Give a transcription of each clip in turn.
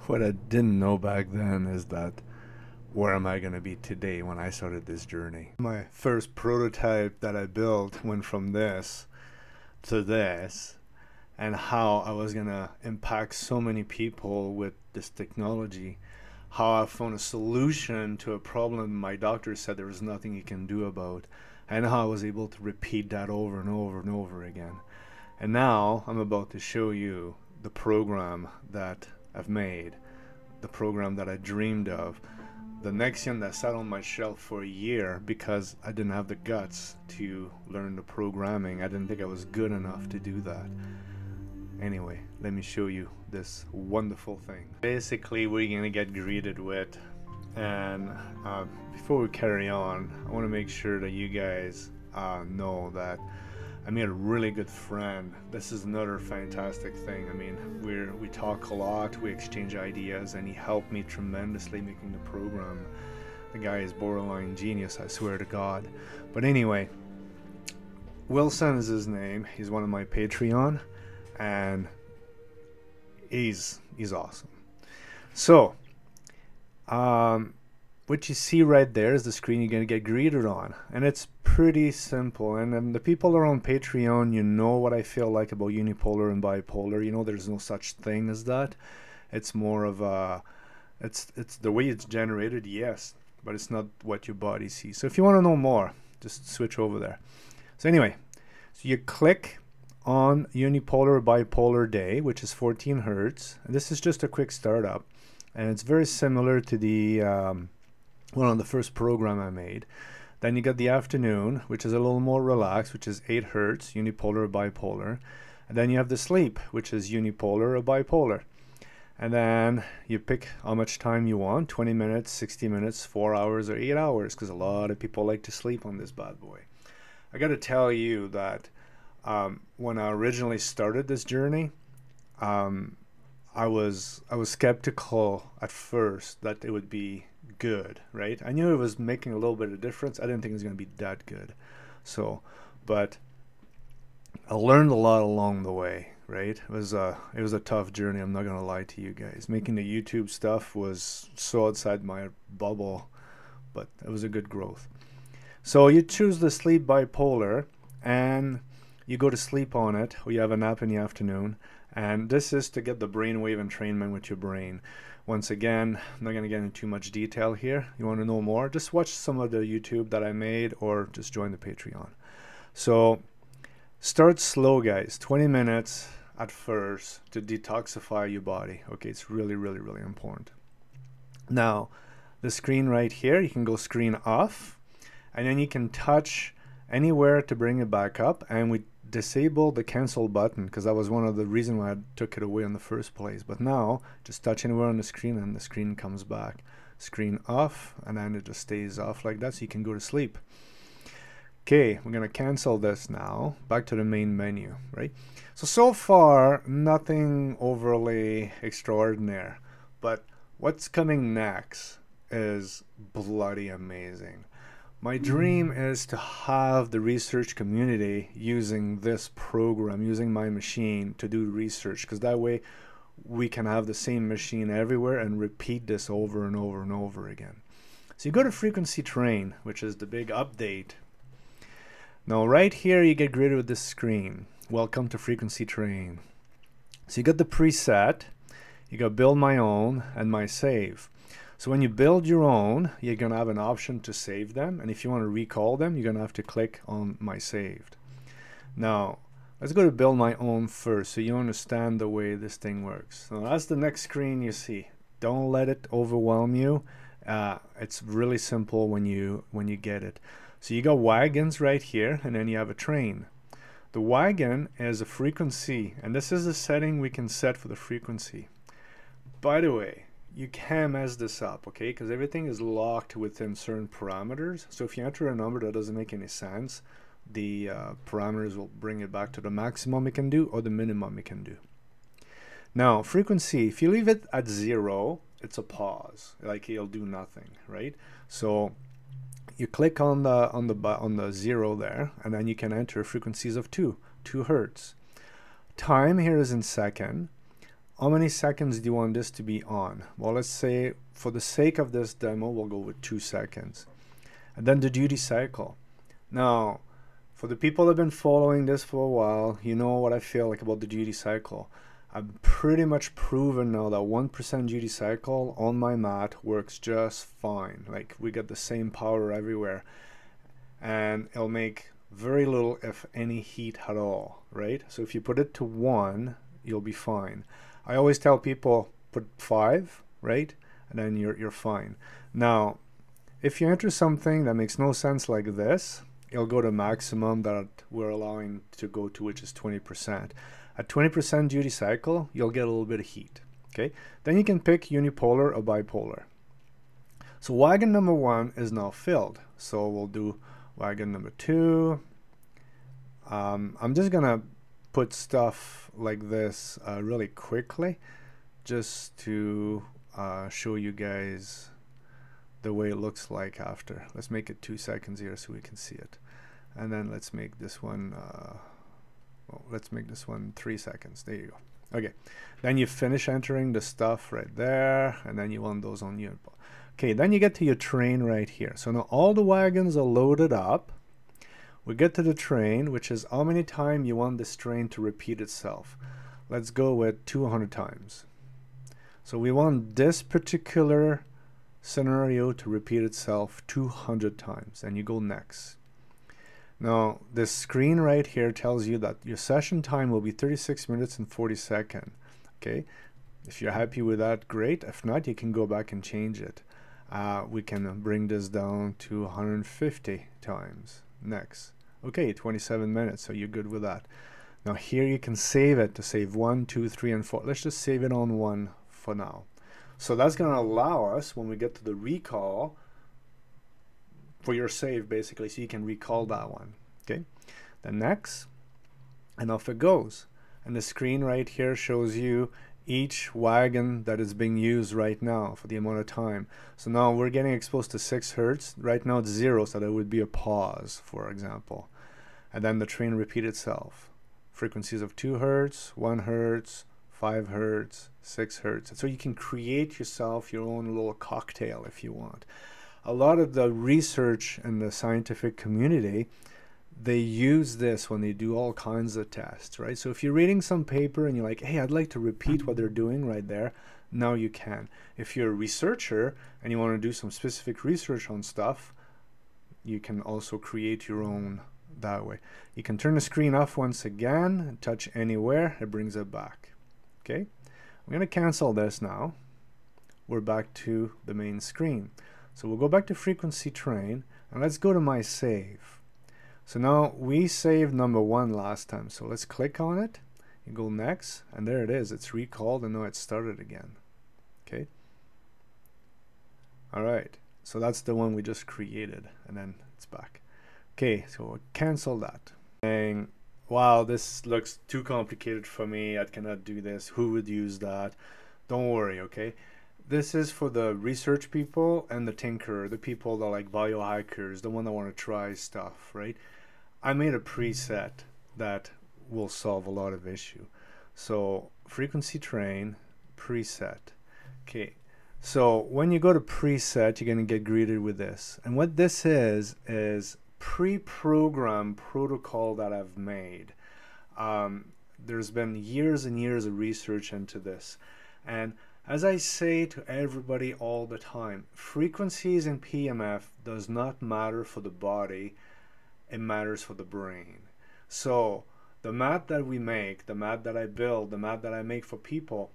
What I didn't know back then is that where am I going to be today when I started this journey? My first prototype that I built went from this to this, and how I was going to impact so many people with this technology, how I found a solution to a problem my doctor said there was nothing he can do about, and how I was able to repeat that over and over and over again. And now I'm about to show you the program that I've made, the program that I dreamed of, the Nexium that sat on my shelf for a year because I didn't have the guts to learn the programming. I didn't think I was good enough to do that. Anyway, let me show you this wonderful thing. Basically, we're gonna get greeted with, and before we carry on, I want to make sure that you guys know that I made a really good friend. This is another fantastic thing. I mean, we talk a lot, we exchange ideas, and he helped me tremendously making the program. The guy is borderline genius, I swear to God. But anyway, Wilson is his name. He's one of my Patreon, and he's awesome. So, what you see right there is the screen you're going to get greeted on, and it's pretty simple. And then the people that are on Patreon, you know what I feel like about unipolar and bipolar. You know there's no such thing as that. It's more of a, it's the way it's generated, yes, but it's not what your body sees. So if you want to know more, just switch over there. So anyway, so you click on unipolar bipolar day, which is 14 hertz, and this is just a quick startup, and it's very similar to the one on the first program I made. Then you got the afternoon, which is a little more relaxed, which is 8 hertz, unipolar or bipolar. And then you have the sleep, which is unipolar or bipolar. And then you pick how much time you want, 20 minutes, 60 minutes, 4 hours, or 8 hours, because a lot of people like to sleep on this bad boy. I got to tell you that when I originally started this journey, I was skeptical at first that it would be good, right? I knew it was making a little bit of difference. I didn't think it was going to be that good. So, but I learned a lot along the way, right? It was a tough journey. I'm not going to lie to you guys. Making the YouTube stuff was so outside my bubble, but it was a good growth. So you choose the sleep bipolar, and you go to sleep on it, or you have a nap in the afternoon. And this is to get the brainwave entrainment with your brain. Once again, I'm not going to get into too much detail here. You want to know more? Just watch some of the YouTube that I made, or just join the Patreon. So start slow, guys. 20 minutes at first to detoxify your body. Okay, it's really, really, really important. Now, the screen right here, you can go screen off, and then you can touch anywhere to bring it back up, and we disable the cancel button because that was one of the reasons why I took it away in the first place. But now just touch anywhere on the screen and the screen comes back. Screen off, and then it just stays off like that, so you can go to sleep. Okay, we're gonna cancel this now. Back to the main menu, right? So far nothing overly extraordinary, but what's coming next is bloody amazing. My dream is to have the research community using this program, using my machine to do research, because that way we can have the same machine everywhere and repeat this over and over and over again. So you go to frequency train, which is the big update. Now right here you get greeted with this screen. Welcome to frequency train. So you got the preset, you got build my own and my save. So when you build your own, you're going to have an option to save them. And if you want to recall them, you're going to have to click on my saved. Now, let's go to build my own first so you understand the way this thing works. So that's the next screen you see. Don't let it overwhelm you. It's really simple when you get it. So you got wagons right here, and then you have a train. The wagon is a frequency, and this is the setting we can set for the frequency. By the way, you can mess this up, okay? Because everything is locked within certain parameters. So if you enter a number that doesn't make any sense, the parameters will bring it back to the maximum it can do or the minimum it can do. Now, frequency, if you leave it at 0, it's a pause. Like it'll do nothing, right? So you click on the 0 there, and then you can enter frequencies of 2 hertz. Time here is in second. how many seconds do you want this to be on? Well, let's say for the sake of this demo, we'll go with 2 seconds. And then the duty cycle. Now, for the people that have been following this for a while, you know what I feel like about the duty cycle. I've pretty much proven now that 1% duty cycle on my mat works just fine. Like, we get the same power everywhere. And it'll make very little, if any, heat at all, right? So if you put it to 1, you'll be fine. I always tell people, put 5, right? And then you're fine. Now, if you enter something that makes no sense like this, it'll go to maximum that we're allowing to go to, which is 20%. At 20% duty cycle, you'll get a little bit of heat. Okay, then you can pick unipolar or bipolar. So wagon number 1 is now filled. So we'll do wagon number 2. I'm just gonna put stuff like this really quickly, just to show you guys the way it looks like after. Let's make it 2 seconds here so we can see it. And then let's make this one, well, let's make this one 3 seconds. There you go. Okay, then you finish entering the stuff right there, and then you want those on your, okay, then you get to your train right here. So now all the wagons are loaded up. We get to the train, which is how many times you want this train to repeat itself. Let's go with 200 times. So we want this particular scenario to repeat itself 200 times, and you go next. Now this screen right here tells you that your session time will be 36 minutes and 40 seconds. Okay, if you're happy with that, great. If not, you can go back and change it. We can bring this down to 150 times. Next. Okay, 27 minutes, so you're good with that. Now here you can save it to save 1, 2, 3, and 4. Let's just save it on 1 for now. So that's going to allow us, when we get to the recall, for your save basically, so you can recall that one. Okay, then next, and off it goes. And the screen right here shows you each wagon that is being used right now for the amount of time. So now we're getting exposed to 6 hertz. Right now it's 0, so there would be a pause, for example. And then the train repeats itself. Frequencies of 2 hertz, 1 hertz, 5 hertz, 6 hertz. So you can create yourself your own little cocktail if you want. A lot of the research in the scientific community, they use this when they do all kinds of tests, right? So if you're reading some paper and you're like, hey, I'd like to repeat what they're doing right there, now you can. If you're a researcher and you want to do some specific research on stuff, you can also create your own that way. You can turn the screen off once again and touch anywhere, it brings it back. Okay, I'm going to cancel this now. We're back to the main screen. So we'll go back to frequency train, and let's go to my save. So now we saved number 1 last time, so let's click on it. You go next, and there it is. It's recalled, and now it's started again. Okay. All right. So that's the one we just created, and then it's back. Okay. So we'll cancel that. And wow, this looks too complicated for me. I cannot do this. Who would use that? Don't worry. Okay. This is for the research people and the tinkerer, the people that are like biohackers, the one that want to try stuff, right? I made a preset that will solve a lot of issue. So frequency train, preset. Okay, so when you go to preset, you're going to get greeted with this. And what this is pre-programmed protocol that I've made. There's been years and years of research into this. And as I say to everybody all the time, frequencies in PEMF does not matter for the body, it matters for the brain. So the mat that we make, the mat that I build, the mat that I make for people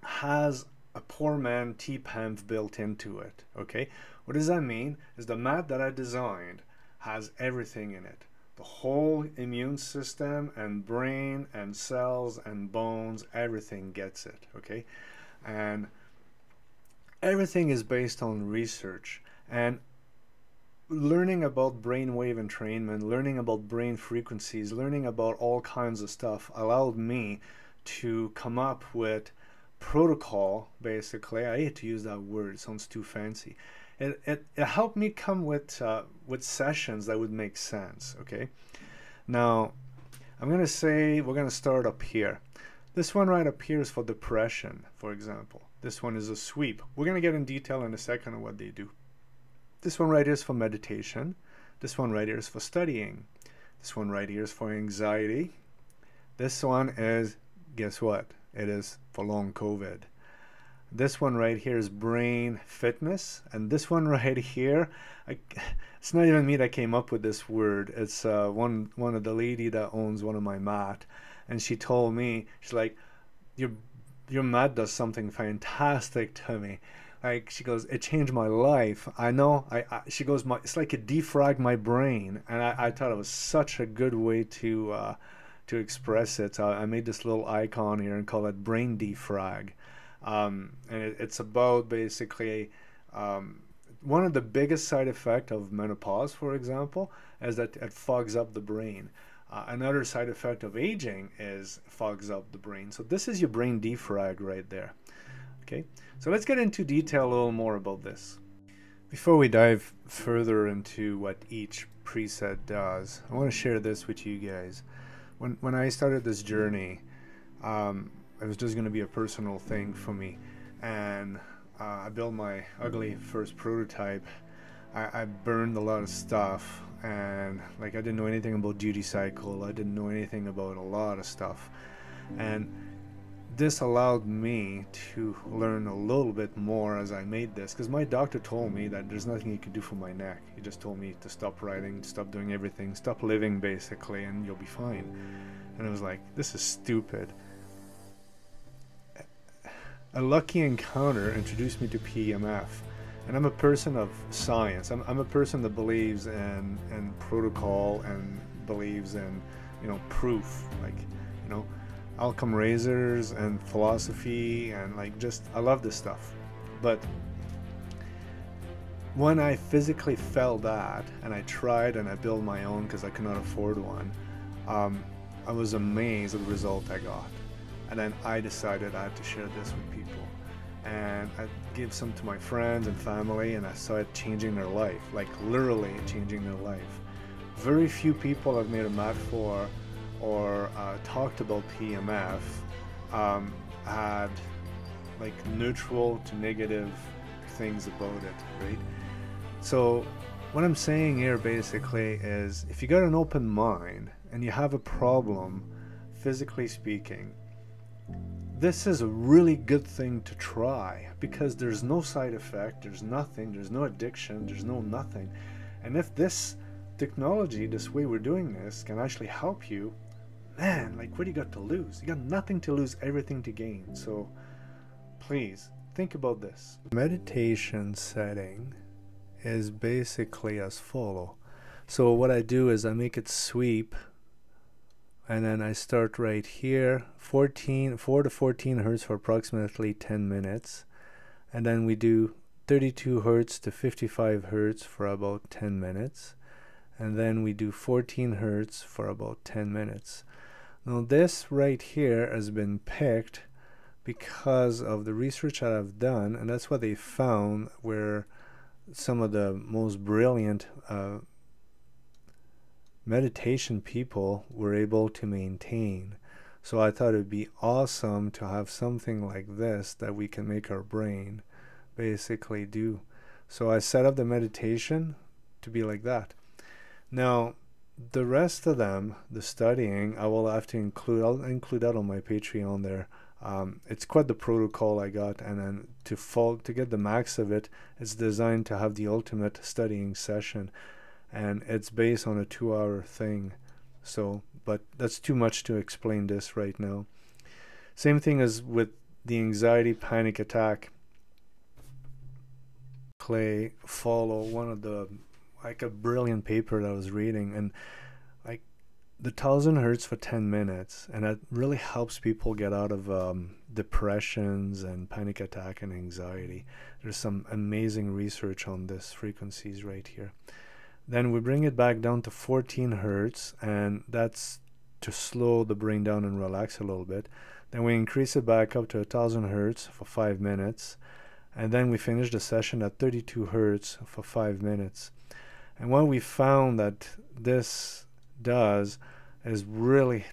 has a poor man PEMF built into it. Okay, what does that mean? Is the mat that I designed has everything in it. The whole immune system and brain and cells and bones, everything gets it. Okay. And everything is based on research and learning about brainwave entrainment, learning about brain frequencies, learning about all kinds of stuff allowed me to come up with protocol. Basically, I hate to use that word, it sounds too fancy. It helped me come with sessions that would make sense. Okay, now I'm gonna say we're gonna start up here. This one right up here is for depression, for example. This one is a sweep. We're going to get in detail in a second on what they do. This one right here is for meditation. This one right here is for studying. This one right here is for anxiety. This one is, guess what? It is for long COVID. This one right here is brain fitness. And this one right here, it's not even me that came up with this word. It's one of the lady that owns one of my mat. And she told me, she's like, your mat does something fantastic to me. Like, she goes, it changed my life. I know. She goes, it's like it defragged my brain. And I thought it was such a good way to express it. So I made this little icon here and call it brain defrag. And it's about basically one of the biggest side effects of menopause, for example, is that it fogs up the brain. Another side effect of aging is fogs up the brain. So this is your brain defrag right there. Okay, so let's get into detail a little more about this. Before we dive further into what each preset does, I want to share this with you guys. When I started this journey, it was just going to be a personal thing for me, and I built my ugly first prototype. I burned a lot of stuff, and like I didn't know anything about duty cycle. I didn't know anything about a lot of stuff, and this allowed me to learn a little bit more as I made this, because my doctor told me that there's nothing he could do for my neck. He just told me to stop writing, stop doing everything, stop living basically, and you'll be fine. And I was like, this is stupid. A lucky encounter introduced me to PEMF, and I'm a person of science. I'm a person that believes in protocol and believes in, proof, like, Occam razors and philosophy, and like, just I love this stuff. But when I physically felt that, and I tried and I built my own because I could not afford one, I was amazed at the result I got. And then I decided I had to share this with people, and I gave some to my friends and family, and I saw it changing their life, like literally changing their life. Very few people I've made a mat for or talked about PEMF had like neutral to negative things about it, right? So what I'm saying here basically is, if you got an open mind and you have a problem, physically speaking, this is a really good thing to try, because there's no side effect, there's nothing, there's no addiction, there's no nothing. And if this technology, this way we're doing this, can actually help you, man, like, what do you got to lose? You got nothing to lose, everything to gain. So please think about this. Meditation setting is basically as follow. So what I do is I make it sweep, and then I start right here, 4 to 14 hertz for approximately 10 minutes. And then we do 32 hertz to 55 hertz for about 10 minutes. And then we do 14 hertz for about 10 minutes. Now this right here has been picked because of the research that I've done, and that's what they found, where some of the most brilliant meditation people were able to maintain. So I thought it would be awesome to have something like this that we can make our brain basically do. So I set up the meditation to be like that. Now the rest of them, the studying, I will have to include. I'll include that on my Patreon there. It's quite the protocol I got, and then to get the max of it, it's designed to have the ultimate studying session, and it's based on a 2-hour thing. So, but that's too much to explain this right now. Same thing as with the anxiety panic attack. Clay follow one of the, like, a brilliant paper that I was reading, and like the 1000 hertz for 10 minutes, and that really helps people get out of depressions and panic attack and anxiety. There's some amazing research on this frequencies right here. Then we bring it back down to 14 hertz, and that's to slow the brain down and relax a little bit. Then we increase it back up to 1000 hertz for 5 minutes, and then we finish the session at 32 hertz for 5 minutes. And what we found that this does is really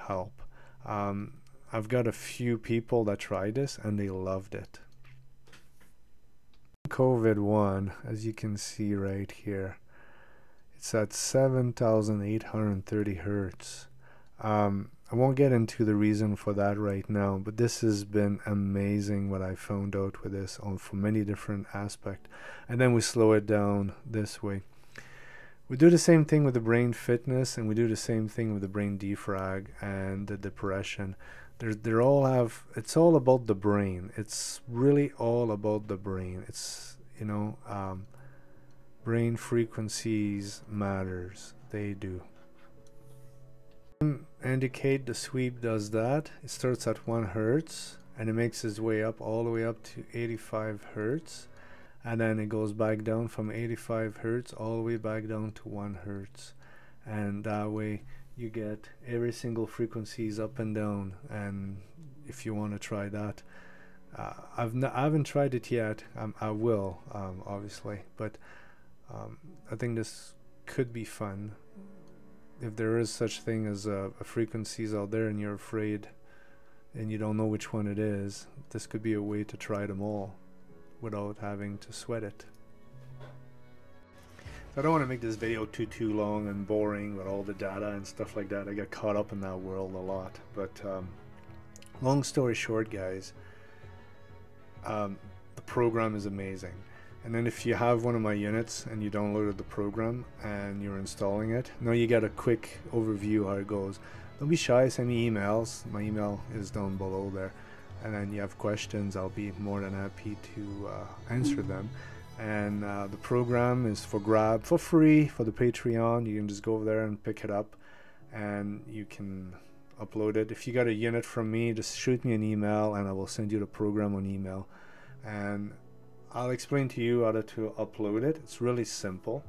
help. I've got a few people that tried this and they loved it. COVID 1, as you can see right here, it's at 7,830 hertz. I won't get into the reason for that right now, but this has been amazing what I found out with this from many different aspects. And then we slow it down this way. We do the same thing with the brain fitness, and we do the same thing with the brain defrag and the depression. They're all have, it's all about the brain. It's really all about the brain. It's, you know, brain frequencies matters. They do. Indicate the sweep does that. It starts at 1 hertz and it makes its way up all the way up to 85 hertz, and then it goes back down from 85 hertz all the way back down to 1 hertz, and that way you get every single frequencies up and down. And if you want to try that, I haven't tried it yet. I will, obviously, but I think this could be fun. If there is such thing as frequencies out there and you're afraid and you don't know which one it is, this could be a way to try them all without having to sweat it. So I don't want to make this video too long and boring with all the data and stuff like that. I get caught up in that world a lot. But long story short, guys, the program is amazing. And then if you have one of my units and you downloaded the program and you're installing it, now you get a quick overview how it goes. Don't be shy, send me emails. My email is down below there. And then you have questions, I'll be more than happy to answer them. And the program is for grab for free for the Patreon. You can just go over there and pick it up and you can upload it. If you got a unit from me, just shoot me an email and I will send you the program on email. And I'll explain to you how to upload it. It's really simple.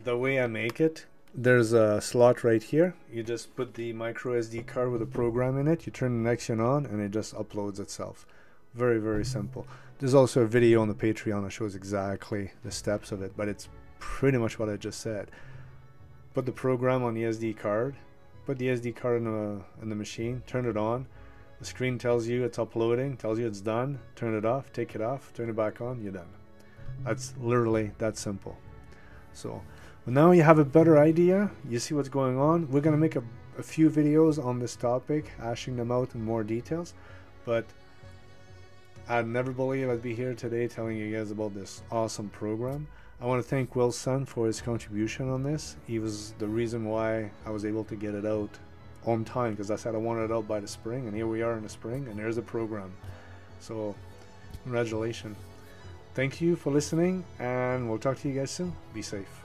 The way I make it, there's a slot right here. You just put the micro SD card with a program in it, you turn the connection on and it just uploads itself. Very, very simple. There's also a video on the Patreon that shows exactly the steps of it, but it's pretty much what I just said. Put the program on the SD card, put the SD card in the machine, turn it on. The screen tells you it's uploading, tells you it's done. Turn it off, take it off, turn it back on, you're done. That's literally that simple. So well, now you have a better idea. You see what's going on. We're going to make a few videos on this topic, hashing them out in more details. But I'd never believe I'd be here today telling you guys about this awesome program. I want to thank Wilson for his contribution on this. He was the reason why I was able to get it out on time, because I said I wanted it out by the spring, and here we are in the spring and there's a program. So congratulations. Thank you for listening and we'll talk to you guys soon. Be safe.